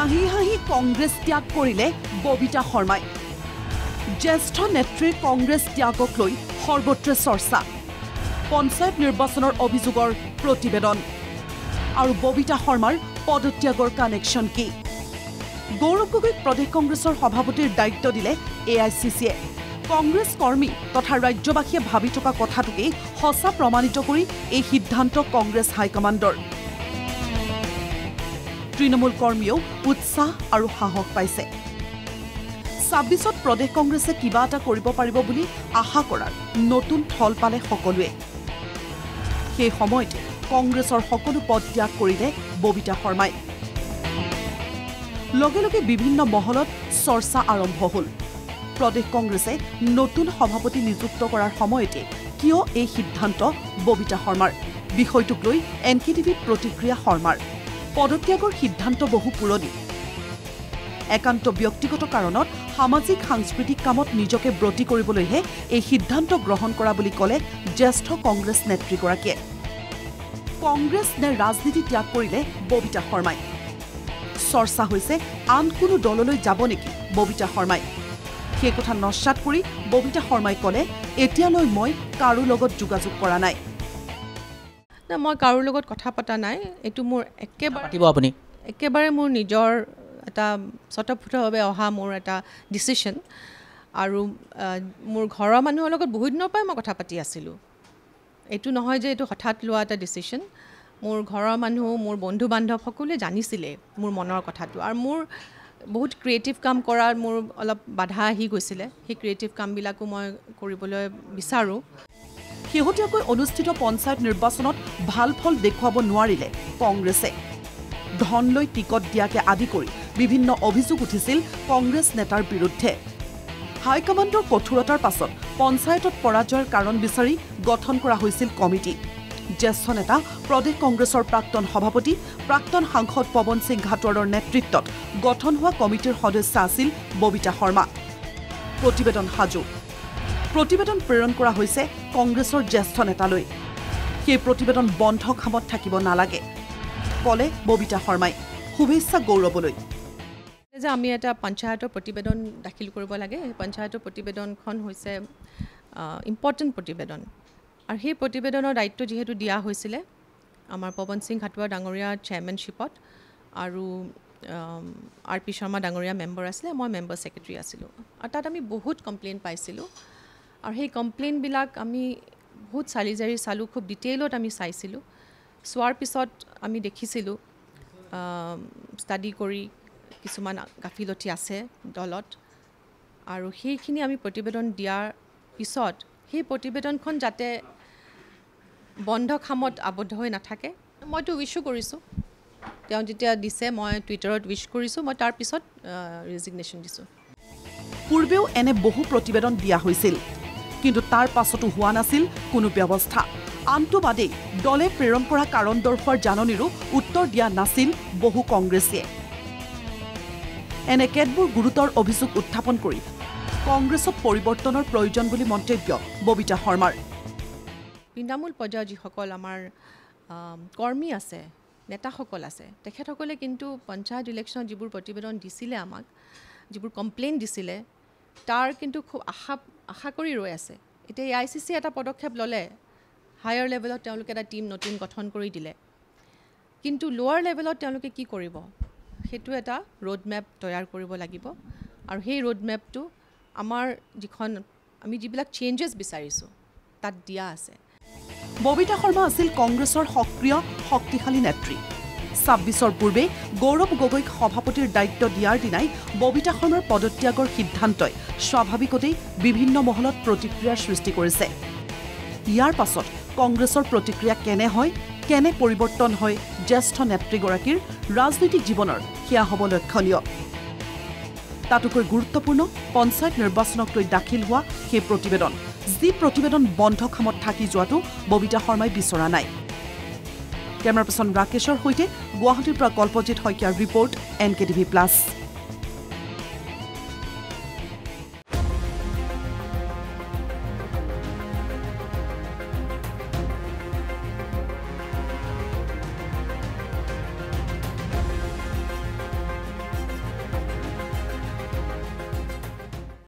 হাঁহি হাঁহি কংগ্ৰেছ ত্যাগ কৰিলে ববিতা শৰ্মাই জ্যেষ্ঠ নেত্ৰীৰ কংগ্ৰেছ ত্যাগক লৈ সৰ্বত্ৰে চৰ্চা পঞ্চায়ত নিৰ্বাচনৰ অভিযোগৰ প্ৰতিবেদন আৰু ববিতা শৰ্মাৰ পদত্যাগৰ কানেকশ্যন কি গৌৰৱ গগৈক প্ৰদেশ কংগ্ৰেছৰ সভাপতিৰ দায়িত্ব দিলে এআইচিচিয়ে কংগ্ৰেছ কৰ্মী তথা ৰাজ্যবাসীয়ে ভাবি থকা কথাটোকে সঁচা প্ৰমাণিত কৰি এই সিদ্ধান্ত কংগ্ৰেছ হাইকমাণ্ডৰ তৃণমূল কৰ্মীয়েও উৎসাহ আৰু সাহস পাইছে ২৬ত প্ৰদেশ কংগ্ৰেছে কিবা এটা কৰিব পাৰিব বুলি আশা কৰাৰ নতুন থল পালে সকলোৱে সেই সময়তে কংগ্ৰেছৰ সকলো পদ ত্যাগ কৰিলে ববিতা শৰ্মাই লগে লগে বিভিন্ন মহলত চৰ্চা আৰম্ভ হ'ল প্ৰদেশ কংগ্ৰেছে নতুন সভাপতি নিযুক্ত কৰাৰ সময়তে কিয় এই সিদ্ধান্ত ববিতা শৰ্মাৰ বিষয়টোক লৈ এনকেটিভিত প্ৰতিক্ৰিয়া শৰ্মাৰ পদত্যাগৰ সিদ্ধান্ত বহু পুৰণি একান্ত ব্যক্তিগত কাৰণত সামাজিক সাংস্কৃতিক কামত নিজকে ব্ৰতী কৰিবলৈহে এই সিদ্ধান্ত গ্ৰহণ কৰা বুলি ক'লে জ্যেষ্ঠ কংগ্ৰেছ নেত্ৰীগৰাকীয়ে কংগ্ৰেছ নে ৰাজনীতি ত্যাগ কৰিলে ববিতা শৰ্মাই চৰ্চা হৈছে আন কোনো দললৈ যাব নেকি ববিতা শৰ্মাই সেই কথা নস্যাৎ কৰি ববিতা শৰ্মাই ক'লে এতিয়ালৈ মই কাৰো লগত যোগাযোগ কৰা নাই না মই কাৰোৰ লগত কথা পতা নাই এটো মোৰ একেবাৰে মোৰ নিজৰ এটা স্বতঃস্ফূৰ্তভাৱে অহা মোৰ এটা ডিচিশ্যন আৰু মোৰ ঘৰৰ মানুহৰ লগত বহুত দিনৰ পৰাই মই কথা পাতি আছিলোঁ এইটো নহয় যে এইটো হঠাৎ লোৱা এটা ডিচিশ্যন মোৰ ঘৰৰ মানুহ মোৰ বন্ধু বান্ধৱ সকলোৱে জানিছিলে মোৰ মনৰ কথাটো আৰু মোৰ বহুত ক্ৰিয়েটিভ কাম কৰাৰ মোৰ অলপ বাধা আহি গৈছিলে সেই ক্ৰিয়েটিভ কামবিলাকো মই কৰিবলৈ বিচাৰোঁ শেহতীয়াকৈ অনুষ্ঠিত পঞ্চায়ত নিৰ্বাচনত ভাল ফল দেখুৱাব নোৱাৰিলে কংগ্ৰেছে ধন লৈ টিকট দিয়াকে আদি কৰি বিভিন্ন অভিযোগ উঠিছিল কংগ্ৰেছ নেতাৰ বিৰুদ্ধে হাইকমাণ্ডৰ কঠোৰতাৰ পাছত পঞ্চায়তত পৰাজয়ৰ কাৰণ বিচাৰি গঠন কৰা হৈছিল কমিটি জ্যেষ্ঠ নেতা প্ৰদেশ কংগ্ৰেছৰ প্ৰাক্তন সভাপতি প্ৰাক্তন সাংসদ পৱন সিং ঘাটোৱাৰৰ নেতৃত্বত গঠন হোৱা কমিটিৰ সদস্য আছিল ববিতা শৰ্মা প্ৰতিবেদন সাজু প্ৰতিবেদন প্ৰেৰণ কৰা হৈছে কংগ্ৰেছৰ জ্যেষ্ঠ নেতালৈ সেই প্ৰতিবেদন বন্ধ খামত থাকিব নালাগে ক'লে ববিতা শৰ্মাই শুভেচ্ছা গৌৰৱলৈ যে আমি এটা পঞ্চায়তৰ প্ৰতিবেদন দাখিল কৰিব লাগে পঞ্চায়তৰ প্ৰতিবেদনখন হৈছে ইম্পৰ্টেণ্ট প্ৰতিবেদন আৰু সেই প্ৰতিবেদনৰ দায়িত্ব যেহেতু দিয়া হৈছিলে আমাৰ পৱন সিং ঘাটোৱাৰ ডাঙৰীয়া চেয়াৰমেনশ্বিপত আৰু আৰ পি শৰ্মা ডাঙৰীয়া মেম্বাৰ আছিলে মই মেম্বাৰ ছেক্ৰেটাৰী আছিলোঁ আৰু তাত আমি বহুত কমপ্লেইন পাইছিলোঁ আৰু সেই কমপ্লেইনবিলাক আমি বহুত চালি জাৰি চালোঁ খুব ডিটেইলত আমি চাইছিলোঁ চোৱাৰ পিছত আমি দেখিছিলোঁ ষ্টাডি কৰি কিছুমান গাফিলতি আছে দলত আৰু সেইখিনি আমি প্ৰতিবেদন দিয়াৰ পিছত সেই প্ৰতিবেদনখন যাতে বন্ধ খামত আবদ্ধ হৈ নাথাকে মইতো উইছো কৰিছোঁ তেওঁ যেতিয়া দিছে মই টুইটাৰত উইচ কৰিছোঁ মই তাৰ পিছত ৰেজিগনেশ্যন দিছোঁ পূৰ্বেও এনে বহু প্ৰতিবেদন দিয়া হৈছিল কিন্তু তাৰ পাছতো হোৱা নাছিল কোনো ব্যৱস্থা আনটো বাদেই দলে প্ৰেৰণ কৰা কাৰণ দৰ্শৰ জাননীৰো উত্তৰ দিয়া নাছিল বহু কংগ্ৰেছীয়ে এনে কেতবোৰ গুৰুতৰ অভিযোগ উত্থাপন কৰি কংগ্ৰেছত পৰিৱৰ্তনৰ প্ৰয়োজন বুলি মন্তব্য ববিতা শৰ্মাৰ তৃণমূল পৰ্যায়ৰ যিসকল আমাৰ কৰ্মী আছে নেতাসকল আছে তেখেতসকলে কিন্তু পঞ্চায়ত ইলেকশ্যনত যিবোৰ প্ৰতিবেদন দিছিলে আমাক যিবোৰ কমপ্লেইন দিছিলে তাৰ কিন্তু খুব আশা কৰি ৰৈ আছে এতিয়া এআইচিচি এটা পদক্ষেপ ল'লে হায়াৰ লেভেলত তেওঁলোকে এটা টীম নতুন গঠন কৰি দিলে কিন্তু লোৱাৰ লেভেলত তেওঁলোকে কি কৰিব সেইটো এটা ৰোড মেপ তৈয়াৰ কৰিব লাগিব আৰু সেই ৰোড মেপটো আমাৰ যিখন আমি যিবিলাক চেঞ্জেছ বিচাৰিছোঁ তাত দিয়া আছে ববিতা শৰ্মা আছিল কংগ্ৰেছৰ সক্ৰিয় শক্তিশালী নেত্ৰী ২৬ৰ পূৰ্বে গৌৰৱ গগৈক সভাপতিৰ দায়িত্ব দিয়াৰ দিনাই ববিতা শৰ্মাৰ পদত্যাগৰ সিদ্ধান্তই স্বাভাৱিকতেই বিভিন্ন মহলত প্ৰতিক্ৰিয়াৰ সৃষ্টি কৰিছে ইয়াৰ পাছত কংগ্ৰেছৰ প্ৰতিক্ৰিয়া কেনে হয় কেনে পৰিৱৰ্তন হয় জ্যেষ্ঠ নেত্ৰীগৰাকীৰ ৰাজনৈতিক জীৱনৰ সেয়া হ'ব লক্ষণীয় তাতোকৈ গুৰুত্বপূৰ্ণ পঞ্চায়ত নিৰ্বাচনক লৈ দাখিল হোৱা সেই প্ৰতিবেদন যি প্ৰতিবেদন বন্ধ খামত থাকি যোৱাটো ববিতা শৰ্মাই বিচৰা নাই কেমেৰা পাৰ্চন ৰাকেশৰ সৈতে গুৱাহাটীৰ পৰা কল্পজিৎ শইকীয়াৰ ৰিপৰ্ট NKTV+।